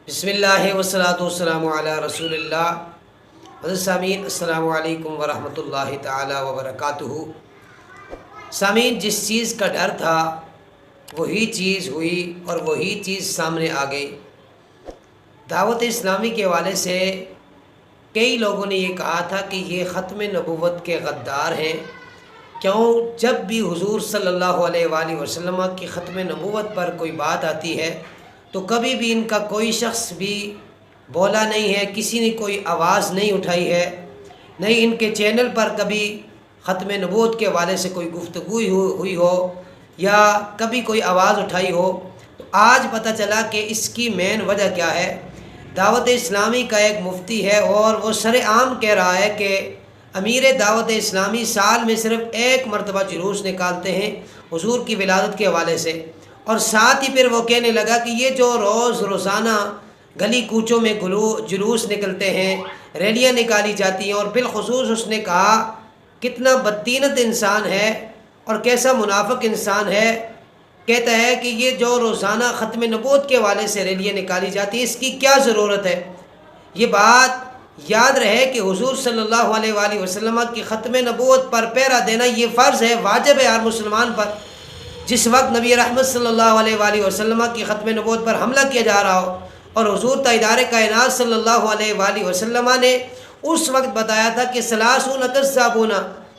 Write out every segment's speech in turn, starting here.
بسم اللہ والصلاۃ والسلام علی رسول اللہ۔ حضرت سامعین السلام علیکم ورحمۃ اللہ تعالی وبرکاتہ۔ سامعین، جس چیز کا ڈر تھا وہی چیز ہوئی اور وہی چیز سامنے آ گئی۔ دعوت اسلامی کے حوالے سے کئی لوگوں نے یہ کہا تھا کہ یہ ختم نبوت کے غدار ہیں، کیوں جب بھی حضور صلی اللہ علیہ وآلہ وسلم کی ختم نبوت پر کوئی بات آتی ہے تو کبھی بھی ان کا کوئی شخص بھی بولا نہیں ہے، کسی نے کوئی آواز نہیں اٹھائی ہے، نہیں ان کے چینل پر کبھی ختم نبوت کے حوالے سے کوئی گفتگو ہوئی ہو یا کبھی کوئی آواز اٹھائی ہو۔ تو آج پتہ چلا کہ اس کی مین وجہ کیا ہے۔ دعوت اسلامی کا ایک مفتی ہے اور وہ سر عام کہہ رہا ہے کہ امیر دعوت اسلامی سال میں صرف ایک مرتبہ جلوس نکالتے ہیں حضور کی ولادت کے حوالے سے، اور ساتھ ہی پھر وہ کہنے لگا کہ یہ جو روزانہ گلی کوچوں میں جلوس نکلتے ہیں، ریلیاں نکالی جاتی ہیں، اور بالخصوص اس نے کہا کتنا بدتینت انسان ہے اور کیسا منافق انسان ہے، کہتا ہے کہ یہ جو روزانہ ختم نبوت کے حوالے سے ریلیاں نکالی جاتی ہیں اس کی کیا ضرورت ہے۔ یہ بات یاد رہے کہ حضور صلی اللہ علیہ وآلہ وسلم کی ختم نبوت پر پہرا دینا یہ فرض ہے، واجب ہے ہر مسلمان پر۔ جس وقت نبی رحمت صلی اللہ علیہ وآلہ وسلم کی ختم نبوت پر حملہ کیا جا رہا ہو، اور حضور تاجدار کائنات صلی اللہ علیہ وآلہ وسلم نے اس وقت بتایا تھا کہ 30 کذابون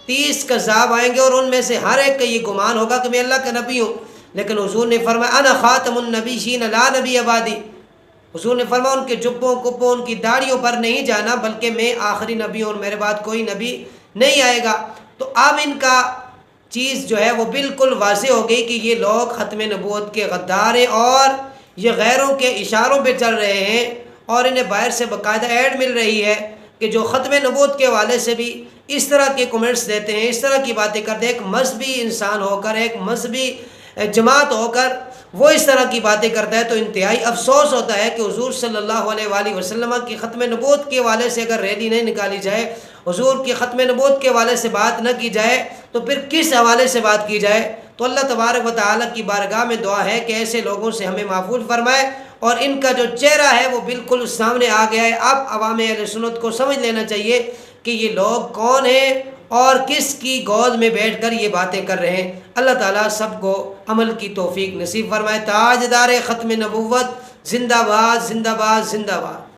30 کذاب آئیں گے اور ان میں سے ہر ایک کا یہ گمان ہوگا کہ میں اللہ کا نبی ہوں، لیکن حضور نے فرمایا انا خاتم النبیین لا نبی بعدی۔ حضور نے فرمایا ان کے جبوں کپوں ان کی داڑھیوں پر نہیں جانا، بلکہ میں آخری نبی ہوں اور میرے بعد کوئی نبی نہیں آئے گا۔ تو اب ان کا چیز جو ہے وہ بالکل واضح ہو گئی کہ یہ لوگ ختم نبوت کے غدار ہیں اور یہ غیروں کے اشاروں پہ چل رہے ہیں، اور انہیں باہر سے باقاعدہ ایڈ مل رہی ہے کہ جو ختم نبوت کے حوالے سے بھی اس طرح کے کمنٹس دیتے ہیں، اس طرح کی باتیں کرتے ہیں، ایک مذہبی انسان ہو کر، ایک مذہبی جماعت ہو کر وہ اس طرح کی باتیں کرتا ہے، تو انتہائی افسوس ہوتا ہے کہ حضور صلی اللہ علیہ وآلہ وسلم کی ختم نبوت کے حوالے سے اگر ریلی نہیں نکالی جائے، حضور کی ختم نبوت کے حوالے سے بات نہ کی جائے، تو پھر کس حوالے سے بات کی جائے۔ تو اللہ تبارک و تعالیٰ کی بارگاہ میں دعا ہے کہ ایسے لوگوں سے ہمیں محفوظ فرمائے، اور ان کا جو چہرہ ہے وہ بالکل سامنے آ گیا ہے۔ اب عوام اہل سنت کو سمجھ لینا چاہیے کہ یہ لوگ کون ہیں اور کس کی گود میں بیٹھ کر یہ باتیں کر رہے ہیں۔ اللہ تعالیٰ سب کو عمل کی توفیق نصیب فرمائے۔ تاجدار ختم نبوت زندہ باد، زندہ باد، زندہ باد۔